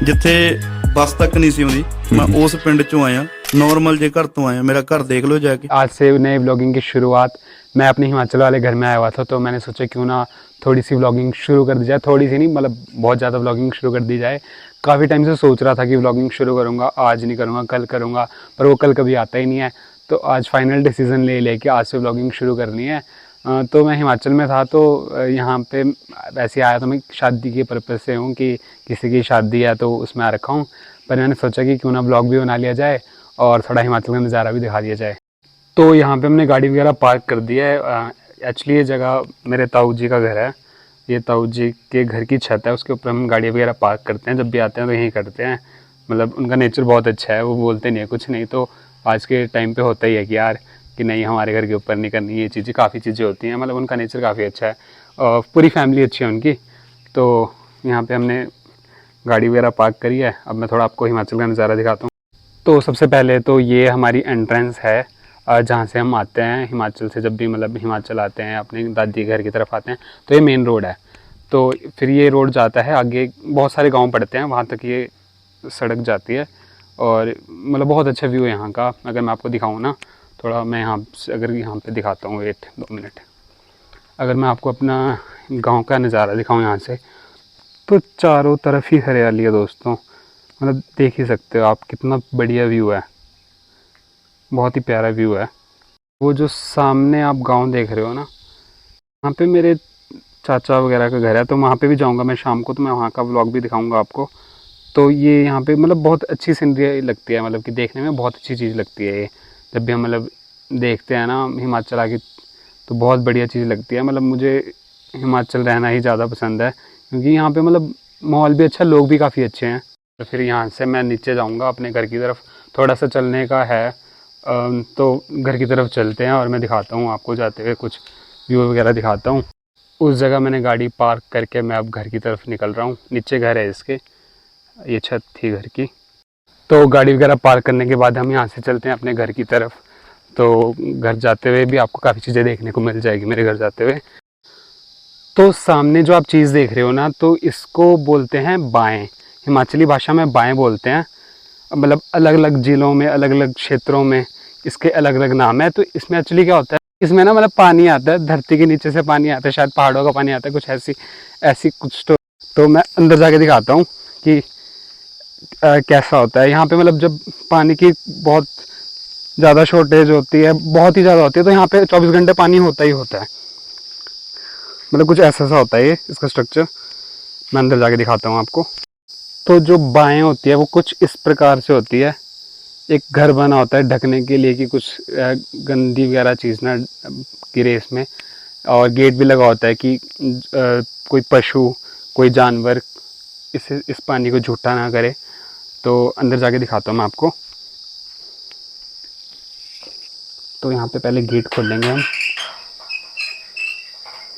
ਜਿੱਥੇ ਬੱਸ ਤੱਕ नहीं सी आउंदी, मैं उस पिंड चों आया, नॉर्मल जे घर तो आया, मेरा घर देख लो जाके। आज से नए व्लॉगिंग की शुरुआत मैं अपने हिमाचल वाले घर में आया हुआ था, तो मैंने सोचा क्यों ना थोड़ी सी व्लॉगिंग शुरू कर दी जाए। थोड़ी सी नहीं, मतलब बहुत ज़्यादा व्लॉगिंग शुरू कर दी जाए। काफ़ी टाइम से सोच रहा था कि व्लॉगिंग शुरू करूँगा, आज नहीं करूँगा कल करूँगा, पर वो कल कभी आता ही नहीं है। तो आज फाइनल डिसीज़न ले लेके आज से व्लॉगिंग शुरू करनी है। तो मैं हिमाचल में था, तो यहाँ पे वैसे आया तो मैं शादी के पर्पज़ से हूँ कि किसी की शादी है तो उसमें आ रखा हूँ। पर मैंने सोचा कि क्यों ना व्लॉग भी बना लिया जाए और थोड़ा हिमाचल का नज़ारा भी दिखा दिया जाए। तो यहाँ पे हमने गाड़ी वगैरह पार्क कर दी है। एक्चुअली ये जगह मेरे ताऊ जी का घर है। ये ताऊ जी के घर की छत है, उसके ऊपर हम गाड़ी वगैरह पार्क करते हैं। जब भी आते हैं तो यहीं करते हैं। मतलब उनका नेचर बहुत अच्छा है, वो बोलते नहीं है कुछ नहीं। तो आज के टाइम पे होता ही है कि यार कि नहीं हमारे घर के ऊपर नहीं करनी, ये चीज़ें काफ़ी चीज़ें होती हैं। मतलब उनका नेचर काफ़ी अच्छा है और पूरी फैमिली अच्छी है उनकी। तो यहाँ पे हमने गाड़ी वगैरह पार्क करी है। अब मैं थोड़ा आपको हिमाचल का नज़ारा दिखाता हूँ। तो सबसे पहले तो ये हमारी एंट्रेंस है, जहाँ से हम आते हैं हिमाचल से। जब भी मतलब हिमाचल आते हैं अपने दादी घर की तरफ आते हैं तो ये मेन रोड है। तो फिर ये रोड जाता है आगे, बहुत सारे गांव पड़ते हैं, वहाँ तक ये सड़क जाती है। और मतलब बहुत अच्छा व्यू है यहाँ का। अगर मैं आपको दिखाऊँ ना, थोड़ा मैं यहाँ से अगर यहाँ पे दिखाता हूँ, वेट 2 मिनट। अगर मैं आपको अपना गांव का नज़ारा दिखाऊँ यहाँ से, तो चारों तरफ ही हरियाली है दोस्तों। मतलब देख ही सकते हो आप, कितना बढ़िया व्यू है, बहुत ही प्यारा व्यू है। वो जो सामने आप गांव देख रहे हो ना, वहाँ पे मेरे चाचा वगैरह का घर है, तो वहाँ पे भी जाऊँगा मैं शाम को, तो मैं वहाँ का व्लॉग भी दिखाऊँगा आपको। तो ये यहाँ पे मतलब बहुत अच्छी सीनरी लगती है, मतलब कि देखने में बहुत अच्छी चीज़ लगती है ये। जब भी हम मतलब देखते हैं ना हिमाचल आके, तो बहुत बढ़िया चीज़ लगती है। मतलब मुझे हिमाचल रहना ही ज़्यादा पसंद है, क्योंकि यहाँ पे मतलब माहौल भी अच्छा, लोग भी काफ़ी अच्छे हैं। तो फिर यहाँ से मैं नीचे जाऊँगा अपने घर की तरफ, थोड़ा सा चलने का है। तो घर की तरफ चलते हैं और मैं दिखाता हूँ आपको जाते हुए, कुछ व्यू वगैरह दिखाता हूँ। उस जगह मैंने गाड़ी पार्क करके मैं अब घर की तरफ निकल रहा हूँ। नीचे घर है इसके, ये छत थी घर की। तो गाड़ी वगैरह पार्क करने के बाद हम यहाँ से चलते हैं अपने घर की तरफ। तो घर जाते हुए भी आपको काफ़ी चीज़ें देखने को मिल जाएगी मेरे घर जाते हुए। तो सामने जो आप चीज़ देख रहे हो ना, तो इसको बोलते हैं बाएँ। हिमाचली भाषा में बाएँ बोलते हैं। मतलब अलग अलग ज़िलों में, अलग अलग क्षेत्रों में इसके अलग अलग नाम है। तो इसमें एक्चुअली क्या होता है, इसमें ना मतलब पानी आता है, धरती के नीचे से पानी आता है, शायद पहाड़ों का पानी आता है, कुछ ऐसी ऐसी कुछ। तो मैं अंदर जाके दिखाता हूँ कि कैसा होता है यहाँ पे। मतलब जब पानी की बहुत ज़्यादा शॉर्टेज होती है, बहुत ही ज़्यादा होती है, तो यहाँ पे 24 घंटे पानी होता ही होता है। मतलब कुछ ऐसा सा होता है ये इसका स्ट्रक्चर। मैं अंदर जाके दिखाता हूँ आपको। तो जो बाएँ होती है वो कुछ इस प्रकार से होती है। एक घर बना होता है ढकने के लिए कि कुछ गंदी वगैरह चीज़ ना गिरे इसमें। और गेट भी लगा होता है कि कोई पशु, कोई जानवर इस पानी को झूठा ना करे। तो अंदर जाके दिखाता हूँ मैं आपको। तो यहाँ पे पहले गेट खोल लेंगे हम।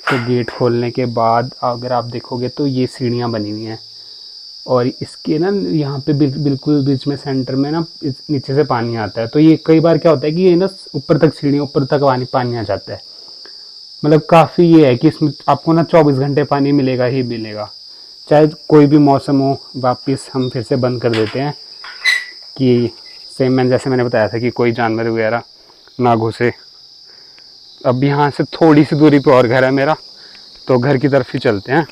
तो गेट खोलने के बाद अगर आप देखोगे तो ये सीढ़ियाँ बनी हुई हैं, और इसके ना यहाँ पे बिल्कुल बीच में सेंटर में ना नीचे से पानी आता है। तो ये कई बार क्या होता है कि ये ना ऊपर तक सीढ़ी, ऊपर तक पानी आ जाता है। मतलब काफ़ी ये है कि इसमें आपको ना 24 घंटे पानी मिलेगा ही मिलेगा, चाहे कोई भी मौसम हो। वापिस हम फिर से बंद कर देते हैं कि सेम मैंने जैसे मैंने बताया था कि कोई जानवर वगैरह ना घुसे। अब यहाँ से थोड़ी सी दूरी पे और घर है मेरा, तो घर की तरफ ही चलते हैं।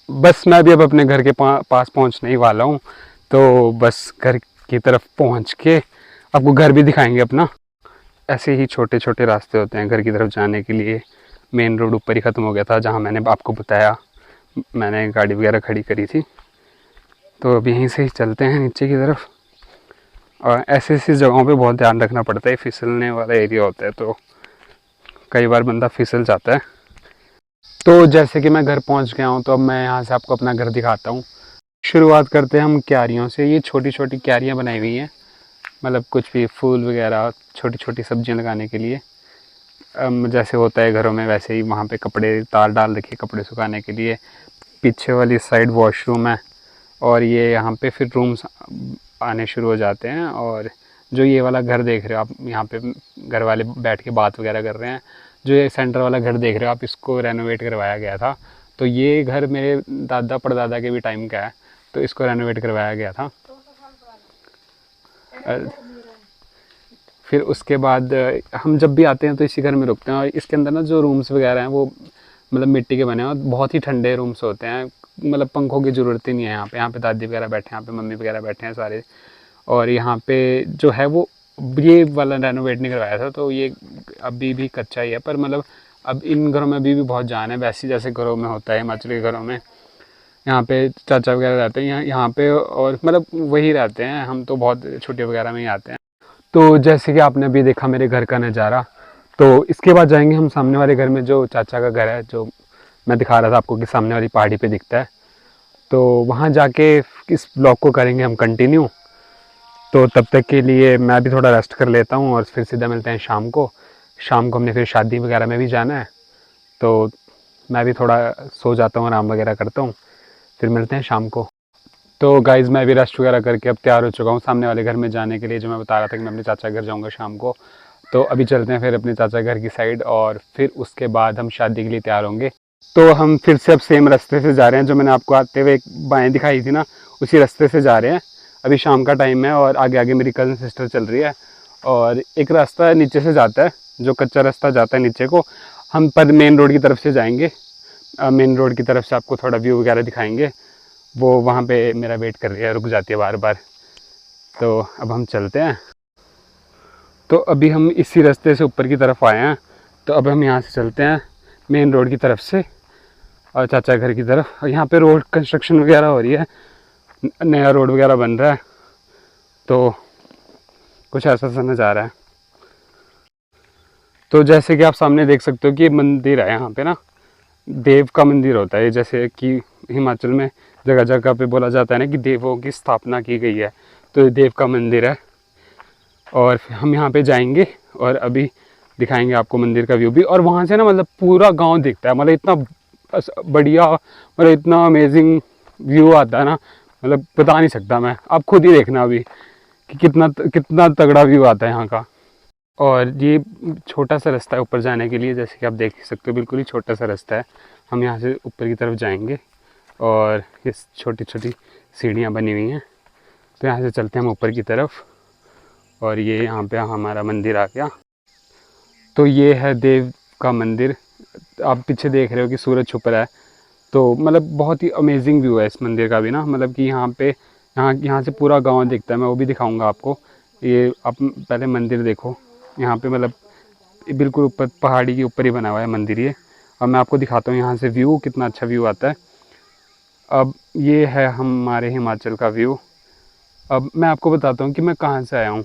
बस मैं भी अब अपने घर के पास पहुँचने ही वाला हूँ। तो बस घर की तरफ पहुँच के आपको घर भी दिखाएंगे अपना। ऐसे ही छोटे छोटे रास्ते होते हैं घर की तरफ जाने के लिए। मेन रोड ऊपर ही ख़त्म हो गया था जहाँ मैंने आपको बताया, मैंने गाड़ी वगैरह खड़ी करी थी। तो अब यहीं से ही चलते हैं नीचे की तरफ। और ऐसी ऐसी जगहों पे बहुत ध्यान रखना पड़ता है, फिसलने वाला एरिया होता है, तो कई बार बंदा फिसल जाता है। तो जैसे कि मैं घर पहुंच गया हूं, तो अब मैं यहाँ से आपको अपना घर दिखाता हूँ। शुरुआत करते हैं हम क्यारियों से। ये छोटी छोटी क्यारियाँ बनाई हुई हैं, मतलब कुछ भी फूल वगैरह, छोटी छोटी सब्जियाँ लगाने के लिए। जैसे होता है घरों में वैसे ही वहाँ पे कपड़े तार डाल रखे कपड़े सुखाने के लिए। पीछे वाली साइड वॉशरूम है, और ये यहाँ पे फिर रूम्स आने शुरू हो जाते हैं। और जो ये वाला घर देख रहे हो आप, यहाँ पे घर वाले बैठ के बात वगैरह कर रहे हैं। जो ये सेंटर वाला घर देख रहे हो आप, इसको रेनोवेट करवाया गया था। तो ये घर मेरे दादा परदादा के भी टाइम का है। तो इसको रेनोवेट करवाया गया था। फिर उसके बाद हम जब भी आते हैं तो इसी घर में रुकते हैं, और इसके अंदर ना जो रूम्स वगैरह हैं वो मतलब मिट्टी के बने हैं और बहुत ही ठंडे रूम्स होते हैं, मतलब पंखों की ज़रूरत ही नहीं है यहाँ पे दादी वगैरह बैठे हैं, यहाँ पे मम्मी वगैरह बैठे हैं सारे। और यहाँ पे जो है वो ये वाला रेनोवेट नहीं करवाया था, तो ये अभी भी कच्चा ही है, पर मतलब अब इन घरों में अभी भी बहुत जान है, वैसे जैसे घरों में होता है हिमाचली घरों में। यहाँ पे चाचा वगैरह रहते हैं यहाँ पे, और मतलब वही रहते हैं, हम तो बहुत छुट्टियों वगैरह में ही आते हैं। तो जैसे कि आपने अभी देखा मेरे घर का नज़ारा, तो इसके बाद जाएंगे हम सामने वाले घर में, जो चाचा का घर है, जो मैं दिखा रहा था आपको कि सामने वाली पहाड़ी पे दिखता है। तो वहाँ जाके इस ब्लॉग को करेंगे हम कंटिन्यू। तो तब तक के लिए मैं भी थोड़ा रेस्ट कर लेता हूँ और फिर सीधा मिलते हैं शाम को। शाम को हमने फिर शादी वगैरह में भी जाना है, तो मैं भी थोड़ा सो जाता हूँ, आराम वगैरह करता हूँ, फिर मिलते हैं शाम को। तो गाइज़ मैं भी रेस्ट वगैरह करके अब तैयार हो चुका हूँ सामने वाले घर में जाने के लिए, जो मैं बता रहा था कि मैं अपने चाचा के घर जाऊँगा शाम को। तो अभी चलते हैं फिर अपने चाचा घर की साइड, और फिर उसके बाद हम शादी के लिए तैयार होंगे। तो हम फिर से अब सेम रास्ते से जा रहे हैं, जो मैंने आपको आते हुए एक बाएँ दिखाई थी ना, उसी रास्ते से जा रहे हैं। अभी शाम का टाइम है और आगे आगे मेरी कज़न सिस्टर चल रही है, और एक रास्ता नीचे से जाता है, जो कच्चा रास्ता जाता है नीचे को। हम पर मेन रोड की तरफ से जाएंगे, मेन रोड की तरफ से आपको थोड़ा व्यू वगैरह दिखाएंगे। वो वहाँ पे मेरा वेट कर रही है, रुक जाती है बार बार। तो अब हम चलते हैं। तो अभी हम इसी रास्ते से ऊपर की तरफ आए हैं, तो अब हम यहाँ से चलते हैं मेन रोड की तरफ से और चाचा घर की तरफ। यहाँ पे रोड कंस्ट्रक्शन वगैरह हो रही है, नया रोड वगैरह बन रहा है, तो कुछ ऐसा समझ आ रहा है। तो जैसे कि आप सामने देख सकते हो कि मंदिर है यहाँ पे ना, देव का मंदिर होता है, जैसे कि हिमाचल में जगह जगह पे बोला जाता है ना कि देवों की स्थापना की गई है, तो ये देव का मंदिर है। और हम यहाँ पे जाएंगे और अभी दिखाएंगे आपको मंदिर का व्यू भी। और वहाँ से ना मतलब पूरा गांव दिखता है, मतलब इतना बढ़िया, मतलब इतना अमेजिंग व्यू आता है ना, मतलब बता नहीं सकता मैं, आप खुद ही देखना अभी कि कितना कितना तगड़ा व्यू आता है यहाँ का। और ये छोटा सा रास्ता है ऊपर जाने के लिए, जैसे कि आप देख सकते हो, बिल्कुल ही छोटा सा रास्ता है। हम यहाँ से ऊपर की तरफ जाएंगे और ये छोटी छोटी सीढ़ियाँ बनी हुई हैं, तो यहाँ से चलते हैं हम ऊपर की तरफ। और ये यहाँ पे हमारा मंदिर आ गया। तो ये है देव का मंदिर, आप पीछे देख रहे हो कि सूरज छुप रहा है, तो मतलब बहुत ही अमेजिंग व्यू है इस मंदिर का भी ना, मतलब कि यहाँ पे यहाँ से पूरा गांव दिखता है, मैं वो भी दिखाऊंगा आपको। ये आप पहले मंदिर देखो, यहाँ पे मतलब बिल्कुल ऊपर पहाड़ी के ऊपर ही बना हुआ है मंदिर ये। अब मैं आपको दिखाता हूँ यहाँ से व्यू, कितना अच्छा व्यू आता है। अब ये है हमारे हिमाचल का व्यू। अब मैं आपको बताता हूँ कि मैं कहाँ से आया हूँ।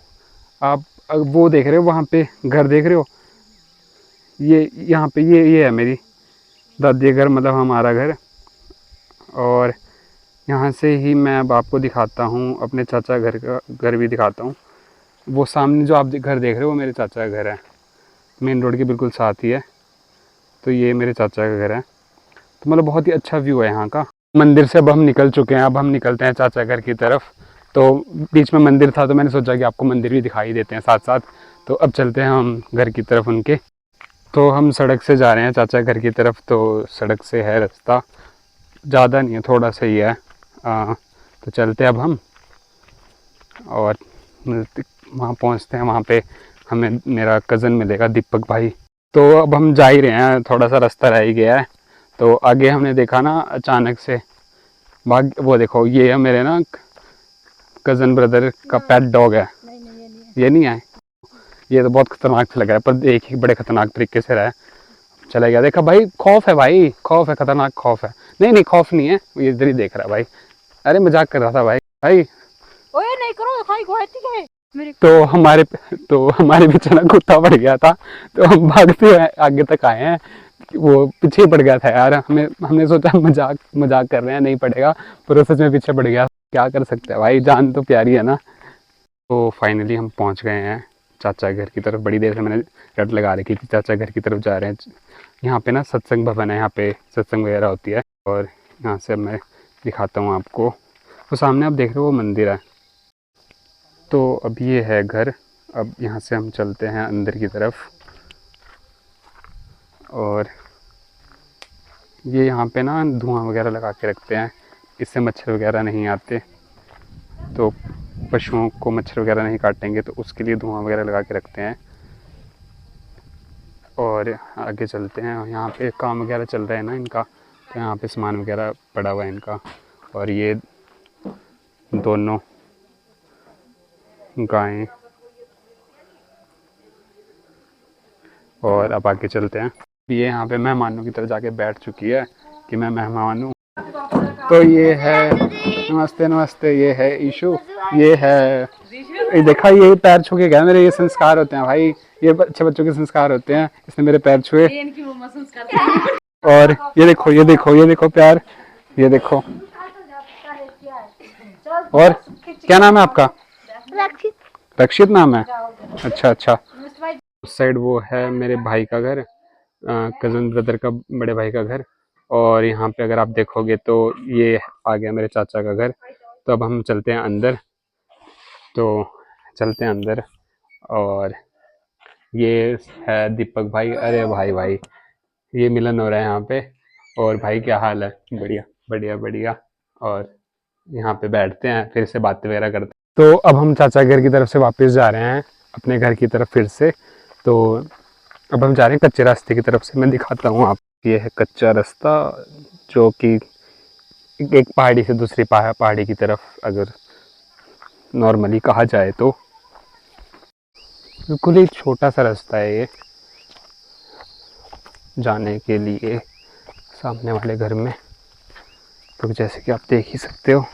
आप वो देख रहे हो वहाँ पे घर देख रहे हो, ये यहाँ पे ये है मेरी दादी घर, मतलब हमारा घर। और यहाँ से ही मैं अब आपको दिखाता हूँ अपने चाचा घर का घर भी दिखाता हूँ। वो सामने जो आप घर देख रहे हो वो मेरे चाचा का घर है, मेन रोड के बिल्कुल साथ ही है। तो ये मेरे चाचा का घर है, तो मतलब बहुत ही अच्छा व्यू है यहाँ का। मंदिर से अब हम निकल चुके हैं, अब हम निकलते हैं चाचा घर की तरफ। तो बीच में मंदिर था, तो मैंने सोचा कि आपको मंदिर भी दिखाई देते हैं साथ साथ। तो अब चलते हैं हम घर की तरफ उनके। तो हम सड़क से जा रहे हैं चाचा घर की तरफ, तो सड़क से है रास्ता, ज़्यादा नहीं है, थोड़ा सा ही है। तो चलते हैं अब हम, और वहाँ पहुँचते हैं। वहाँ पे हमें मेरा कज़न मिलेगा, दीपक भाई। तो अब हम जा ही रहे हैं, थोड़ा सा रास्ता रह ही गया है। तो आगे हमने देखा ना अचानक से भाग, वो देखो ये है मेरे ना कज़न ब्रदर का पेट डॉग है। ये नहीं है, ये तो बहुत खतरनाक से लग रहा है, पर एक ही बड़े खतरनाक तरीके से रहा है, चला गया। देखा भाई, खौफ है भाई, खौफ है, खतरनाक खौफ है। नहीं नहीं खौफ नहीं है, ये इधर ही देख रहा है भाई। अरे मजाक कर रहा था भाई भाई। ओए नहीं करो खाई गोहती है मेरे। तो हमारे पीछे ना कुत्ता पड़ गया था, तो हम भागते हुए आगे तक आए हैं। वो पीछे पड़ गया था यार, हमने सोचा मजाक मजाक कर रहे हैं, नहीं पड़ेगा, पर वो सच में पीछे पड़ गया। क्या कर सकते हैं भाई, जान तो प्यारी है ना। तो फाइनली हम पहुंच गए हैं चाचा घर की तरफ। बड़ी देर से मैंने रट लगा रखी थी, चाचा घर की तरफ जा रहे हैं। यहाँ पे ना सत्संग भवन है, यहाँ पे सत्संग वगैरह होती है। और यहाँ से मैं दिखाता हूँ आपको, तो सामने आप देख रहे हो वो मंदिर है। तो अब ये है घर। अब यहाँ से हम चलते हैं अंदर की तरफ। और ये यहाँ पे ना धुआं वगैरह लगा के रखते हैं, इससे मच्छर वगैरह नहीं आते, तो पशुओं को मच्छर वगैरह नहीं काटेंगे, तो उसके लिए धुआं वगैरह लगा के रखते हैं। और आगे चलते हैं, यहाँ पे काम वगैरह चल रहा है ना इनका, तो यहाँ पे सामान वगैरह पड़ा हुआ है इनका। और ये दोनों गायें, और अब आगे चलते हैं। ये यहाँ पे मेहमानों की तरफ जाके बैठ चुकी है कि मैं मेहमान हूँ। तो ये है, नमस्ते नमस्ते, ये है ईशु, ये है, ये देखा, ये पैर छू के गया मेरे। ये संस्कार होते हैं भाई, ये अच्छे बच्चों के संस्कार होते हैं। इसने मेरे पैर छुए। और ये देखो, ये देखो, ये देखो प्यार, ये देखो। और क्या नाम है आपका? रक्षित नाम है। अच्छा अच्छा। उस साइड वो है मेरे भाई का घर, कजन ब्रदर का, बड़े भाई का घर। और यहाँ पे अगर आप देखोगे तो ये आ गया मेरे चाचा का घर। तो अब हम चलते हैं अंदर, तो चलते हैं अंदर। और ये है दीपक भाई। अरे भाई भाई, ये मिलन हो रहा है यहाँ पे। और भाई क्या हाल है? बढ़िया बढ़िया बढ़िया। और यहाँ पे बैठते हैं, फिर से बातें वगैरह करते हैं। तो अब हम चाचा घर की तरफ से वापस जा रहे हैं अपने घर की तरफ फिर से। तो अब हम जा रहे हैं कच्चे रास्ते की तरफ से। मैं दिखाता हूँ आप, ये है कच्चा रास्ता जो कि एक पहाड़ी से दूसरी पहाड़ी की तरफ अगर नॉर्मली कहा जाए तो बिल्कुल ही छोटा सा रास्ता है ये जाने के लिए सामने वाले घर में। तो जैसे कि आप देख ही सकते हो।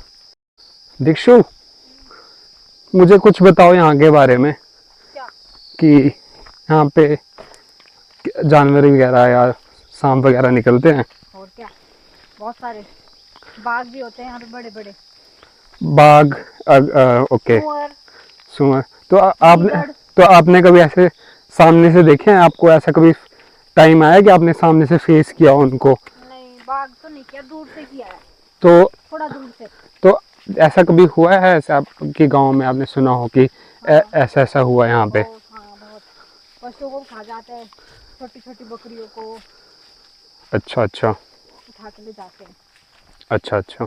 दीक्षु, मुझे कुछ बताओ यहाँ के बारे में कि यहाँ पे जानवर वगैरह या सांप वगैरह निकलते हैं? और क्या, बहुत सारे बाघ भी होते हैं यहाँ पे, बड़े बड़े बाघ। ओके, सुअर। तो आपने कभी ऐसे सामने से देखे हैं? आपको ऐसा कभी टाइम आया कि आपने सामने से फेस किया उनको? नहीं, बाघ तो नहीं किया, दूर से किया है, तो थोड़ा दूर से। तो ऐसा कभी हुआ है ऐसा आपके गांव में, आपने सुना हो कि ऐसा ऐसा हुआ यहाँ पे? हाँ, बहुत। पशुओं को खा जाते हैं, छोटी छोटी बकरियों को अच्छा अच्छा। उठा के ले जाते हैं। अच्छा अच्छा।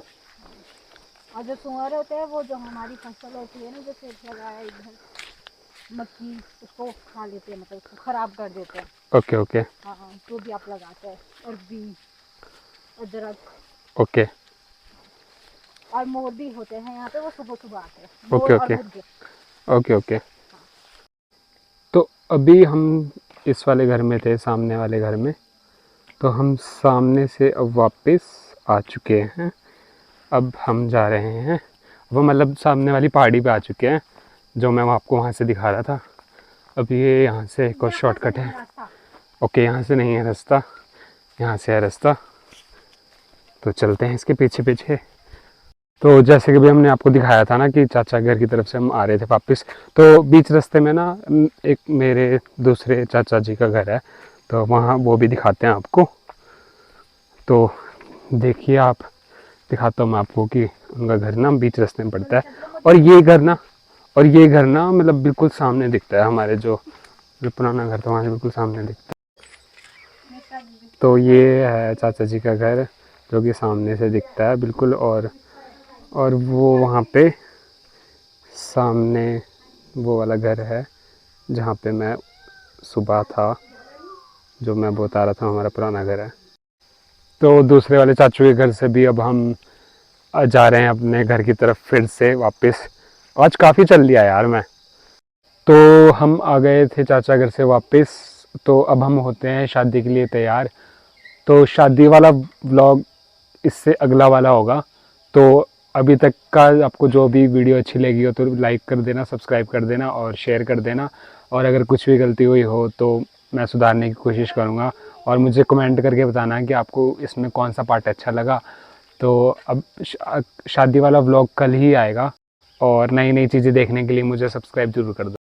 और जो सुअर होते हैं वो जो हमारी फसल होती है ना, जैसे लगाया इधर मक्की, उसको खा लेते हैं, मतलब उसको खराब कर देते हैं। Okay okay. हाँ, जो भी आप लगाते हैं, अरबी, अदरक। ओके और मोर भी होते हैं यहाँ पे, वो सुबह सुबह आते हैं। ओके मोर और ओके मुर्गे। Okay okay. तो अभी हम इस वाले घर में थे, सामने वाले घर में। तो हम सामने से अब वापस आ चुके हैं। अब हम जा रहे हैं, वो मतलब सामने वाली पहाड़ी पे आ चुके हैं जो मैं आपको वहाँ से दिखा रहा था। अब ये यहाँ से एक और शॉर्टकट है। ओके, यहाँ से नहीं है रास्ता, यहाँ से है रास्ता। तो चलते हैं इसके पीछे पीछे। तो जैसे कि भी हमने आपको दिखाया था ना कि चाचा घर की तरफ से हम आ रहे थे वापस, तो बीच रास्ते में ना एक मेरे दूसरे चाचा जी का घर है, तो वहाँ वो भी दिखाते हैं आपको। तो देखिए आप, दिखाता हूँ मैं आपको कि उनका घर ना बीच रास्ते में पड़ता है। और ये घर ना मतलब बिल्कुल सामने दिखता है, हमारे जो पुराना घर था वहाँ से बिल्कुल सामने दिखता है। तो ये है चाचा जी का घर जो कि सामने से दिखता है बिल्कुल। और वो वहाँ पे सामने वो वाला घर है जहाँ पे मैं सुबह था, जो मैं बता रहा था हमारा पुराना घर है। तो दूसरे वाले चाचू के घर से भी अब हम जा रहे हैं अपने घर की तरफ फिर से वापस। आज काफ़ी चल लिया यार मैं। तो हम आ गए थे चाचा घर से वापस। तो अब हम होते हैं शादी के लिए तैयार। तो शादी वाला व्लॉग इससे अगला वाला होगा। तो अभी तक का आपको जो भी वीडियो अच्छी लगी हो तो लाइक कर देना, सब्सक्राइब कर देना और शेयर कर देना। और अगर कुछ भी गलती हुई हो तो मैं सुधारने की कोशिश करूँगा। और मुझे कमेंट करके बताना कि आपको इसमें कौन सा पार्ट अच्छा लगा। तो अब शादी वाला व्लॉग कल ही आएगा। और नई नई चीज़ें देखने के लिए मुझे सब्सक्राइब ज़रूर कर दो।